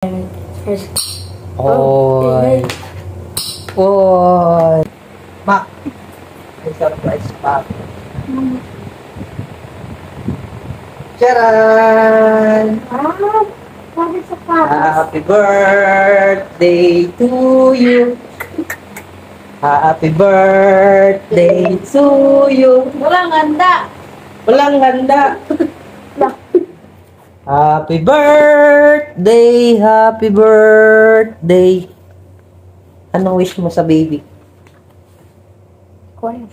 Oy. Oy. Mak. May surprise pa. Charan! Happy birthday to you. Happy birthday to you. Walang handa. Walang handa. Happy birthday, happy birthday. Anong wish mo sa baby? Kuya.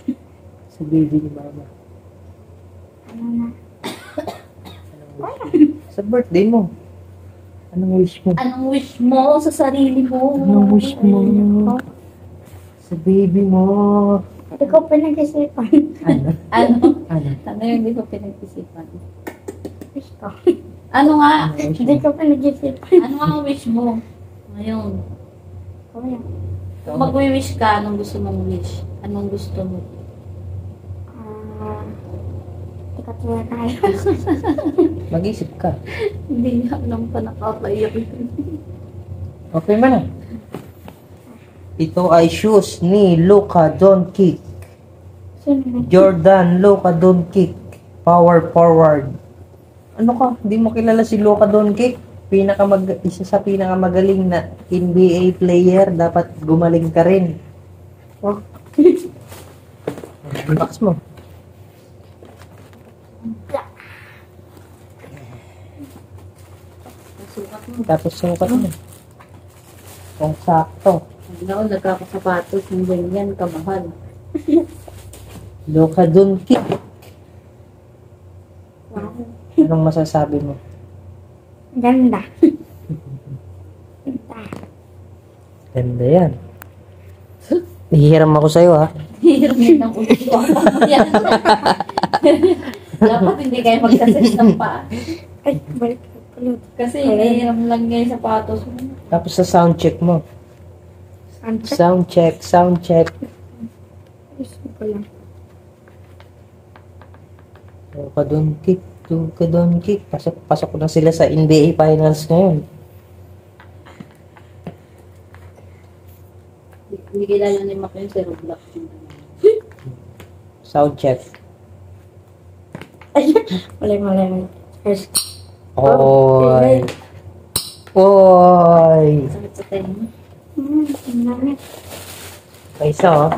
Sa baby ni mama. Ano na? Sa birthday mo. Anong wish mo? Anong wish mo sa sarili mo? Anong wish mo? Sa baby mo. Hindi ko pinag-isipan. Ano? Ano? Ano? Ano yung hindi ko pinag-isipan? Wish ko. Ano nga? Hindi ko pinag-isipan. Ano nga ang wish mo? Ngayon. Kuya. Kung mag-wish ka, anong gusto mong wish? Anong gusto mo? Tikat na tayo. Mag-isip ka. Hindi nga alam pa nakapaiyak. Okay man na. Ito ay shoes ni Luka Doncic. Sino? Jordan Luka Doncic. Power forward. Ano ka? Hindi mo kilala si Luka Doncic? Isa sa pinakamagaling na NBA player. Dapat gumaling ka rin. Oh. Unbox mo. Tapos sukat mo. Kung sakto. Hindi ako nagkakasapatos ng ganyan, kamahal. Luka Doncic. Wow. Anong masasabi mo? Ganda. Ganda. Ganda yan. Hihiram ako sa'yo, ha? Hiram yun ng ulit ko. Dapat hindi kayo magsasex ng paa. Ay, balik ka pala. Kasi hiram lang nga yung sapatos mo. Tapos sa sound check mo. Sound check? Sound check. Gusto ko lang. Luka Doncic. Pasok na sila sa NBA Finals ngayon. Hindi kilala ni Mac yun sa Roblox. Sound check. Ay, mali. First. Oy. Oy. Sakit sa tenga. May isa, oh.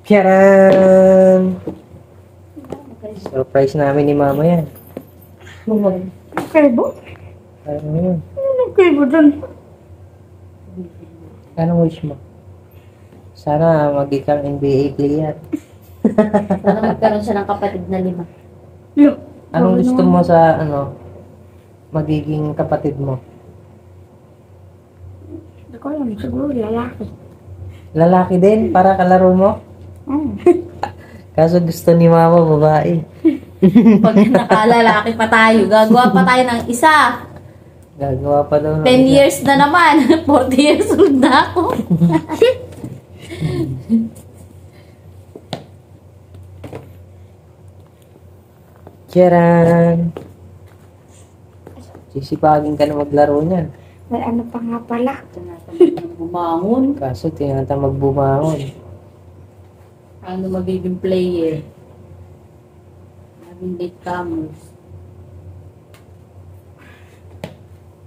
Charan! Surprise namin ni mama yan. Kalbo? Ano yun? Ano kalbo dun? Anong wish mo? Sana maging kang NBA player. Sana magkaroon siya ng kapatid na 5. Anong gusto mo sa, magiging kapatid mo? Hindi ko alam, siguro lalaki. Lalaki din, para kalaro mo? Kaso gusto ni mama, babae. Pag nakalalaki pa tayo, gagawa pa tayo ng isa. Gagawa pa daw. 10 years na naman. 40 years old na ako. Charan! Sisipagin ka na maglaro niyan. May ano pa nga pala. Tinatamad bumangon. Kaso tinatamad bumangon. Ano magiging player? Maging late comers.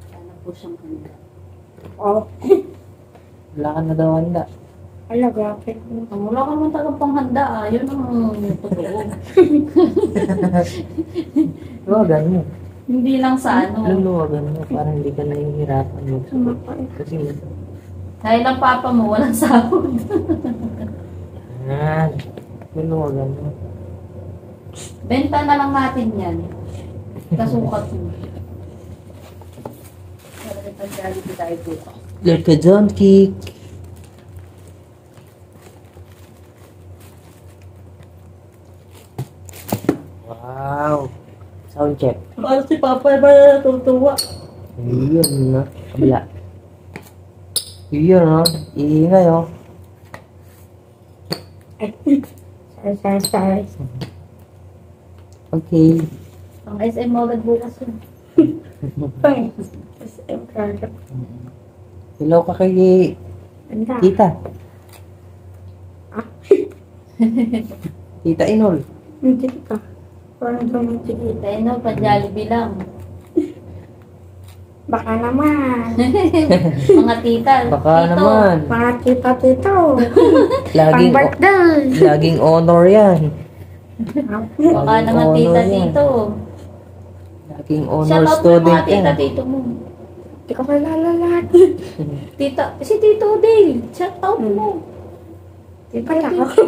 Sana po siyang handa. Oh. Wala ka na daw handa. Ala, grabe. Wala ka naman talagang panghanda ah. Yun ang totoo. Luwagan mo. Hindi lang sa ano. Luluwagan mo para hindi ka nahihirapan magsuot. Kasi Dahil ang papa mo, walang sahod. yan. Luluwagan mo. Benta na lang natin yan. Kasukat mo. Para ipag-reality tayo dito. Luka Doncic. Wow. Sound check. Paano si Papa ba natutuwa? Iyon na. Kabila. Iyon na. Iingay oh. Sorry. Okay. Ang SM mo agad bukas yun. SM project. Hello ka kay Ganda. Tita. Tita Inol. Hindi ka. Parang dumitig. Tayo na, pa-Jollibee lang. Baka naman. Mga tita. Baka tito. naman. Mga tita-tito. Laging, Pang-birthday. laging honor yan. Baka Laging naman honor tita yan. tito. Laging Shout honor out mo yung student mga tita yan. tito mo. Hindi ko kilala lahat. Tita, si Tito Dale. Shout out mo. Tito Wala Dale. ako.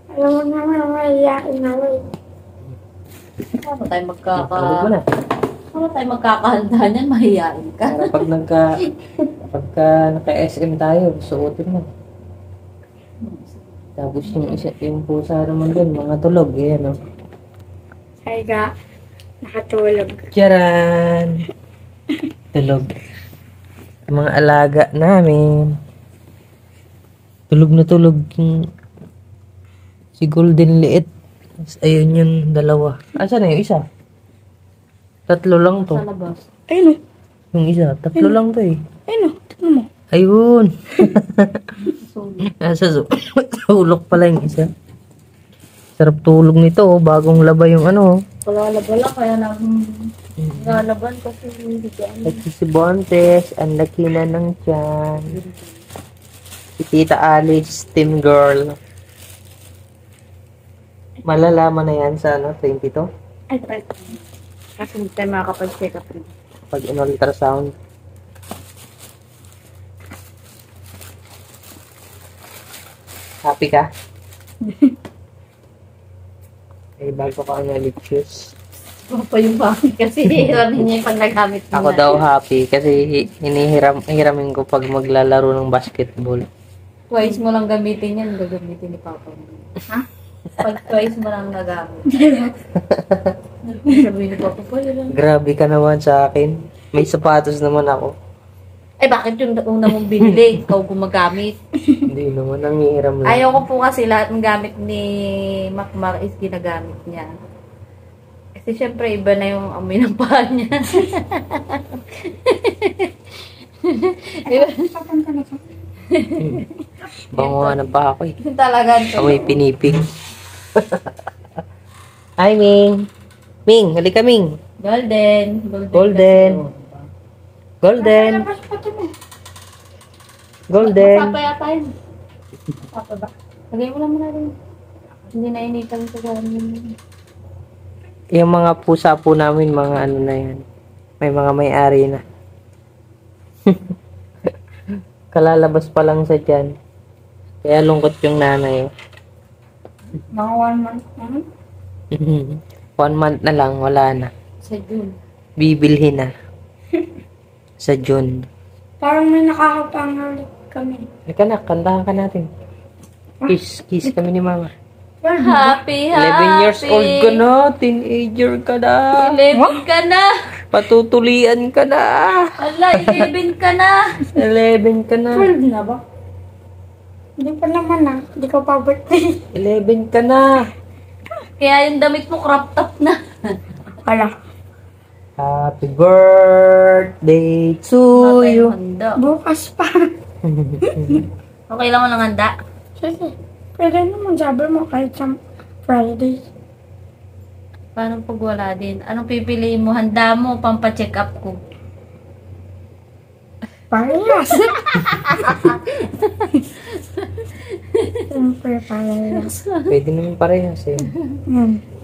Alam mo naman, mahihain na rin. Paano tayo Tulog mo na. Paano tayo magkakahanda niyan? Mahihain ka. Para pagka naka-SM tayo, suotin mo. Tapos yung pusa naman dun, mga tulog, yan o. Ay ga, nakatulog. Charan! Tulog. Ang mga alaga namin. Tulog na tulog yung si Golden Liit. Tapos ayun yung dalawa. Asan na yung isa? Tatlo lang to. Sa labas. Ayun o. Yung isa, tatlo lang to eh. Ayun o. Tignan mo. Ayun! Sulit. Nasa sulok pala yung isa. Sarap tulog nito oh. Bagong laba yung ano oh. Wala kaya na lalaban kasi hindi ko ano. At si Bontes, ang laki na ng tiyan. Si Tita Alice, team girl. Malalaman na yan sa ano, 22? Ay, pwede. Kasi hindi tayo makakapag-check up rin. Pag in-ultrasound. Happy ka? Eh, bago ka nga lipshoes. Pa yung bakit kasi hiramin niya yung pag nagamit mo Ako na. daw happy kasi hiramin ko pag maglalaro ng basketball. Twice mo lang gamitin yan, gagamitin ni Papa mo. Ha? Pag twice mo lang nagamit. Sabi ni Papa po, yun lang. Grabe ka naman sa akin. May sapatos naman ako. Eh bakit yung una mong binili? Ikaw gumagamit. Hindi naman, nangihiram lang. Ayaw ko po kasi lahat ng gamit ni Macmar is ginagamit niya. Kasi syempre iba na yung amoy ng paa niya. Diba? Papunta na siya. Banguhan pa ako eh. Talaga to. Amoy pinipig. Hi, Ming. Ming, halika Ming. Golden. Golden. kasi, Golden. Labas pa ito mo. Golden. Papa yata yun. Papa ba? Lagay mo lang muna rin. Hindi na initan sa gamin. Yung mga pusa po namin, mga ano na yan. May mga may-ari na. Kalalabas pa lang sa dyan. Kaya lungkot yung nanay. Mga 1 month na. 1 month na lang, wala na. Sa June. Bibilhin na. Sa June. Parang may nakakapangalit kami. Halika na, kantahan ka natin. Kiss kami ni mama. Happy, 11 years old ka na, teenager ka na. 11 ka na. Patutulian ka na. Ala, 11 ka na. 11 ka na. 12 na ba? Hindi pa naman ah. Hindi ko pa birthday. 11 ka na. Kaya yung damit mo crop top na. Wala. Happy birthday to you. Handa. Bukas pa. Okay lang mo lang handa. Sige. Pwede naman sabi mo kahit sa Friday. Paano pag wala din? Anong pipiliin mo? Handa mo, pampa-check up ko. Parehas. Siyempre parehas. Pwede naman parehas eh.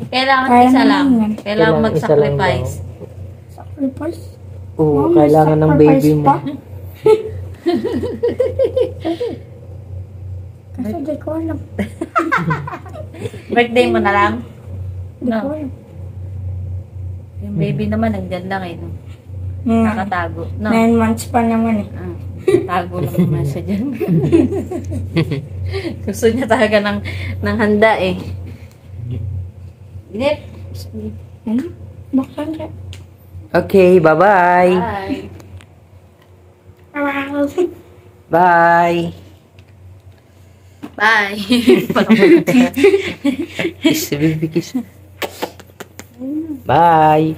Kailangan Kaya isa naman lang. yan. Kailangan Kailangan isa lang mag-sacrifice. Sacrifice? Oo, Oh, kailangan ng sacrifice baby mo. pa? Kasi di ko alam. Birthday mo na lang. Di No. ko alam. Yung baby naman, nandyan lang eh. No? Hmm. Nakatago. No? 9 months pa naman eh. Ah, tago lang naman siya dyan. Gusto niya talaga ng handa eh. Inip. Buksan siya. Okay, bye-bye. Bye. Bye. Bye. Kiss, baby, kiss. Bye!